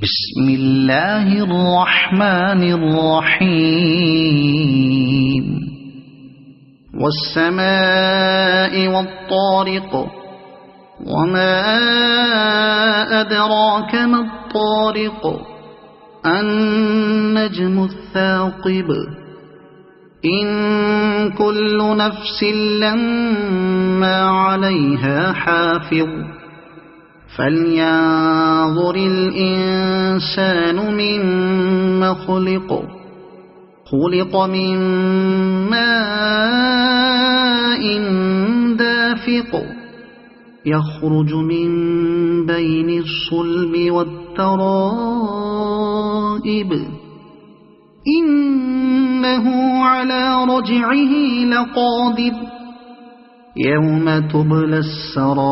بسم الله الرحمن الرحيم والسماء والطارق وما أدراك ما الطارق النجم الثاقب إن كل نفس لما عليها حافظ فلينظر الإنسان مما خلق من ماء دافق يخرج من بين الصلب والترائب إنه على رجعه لقادر يوم تبلى السرائر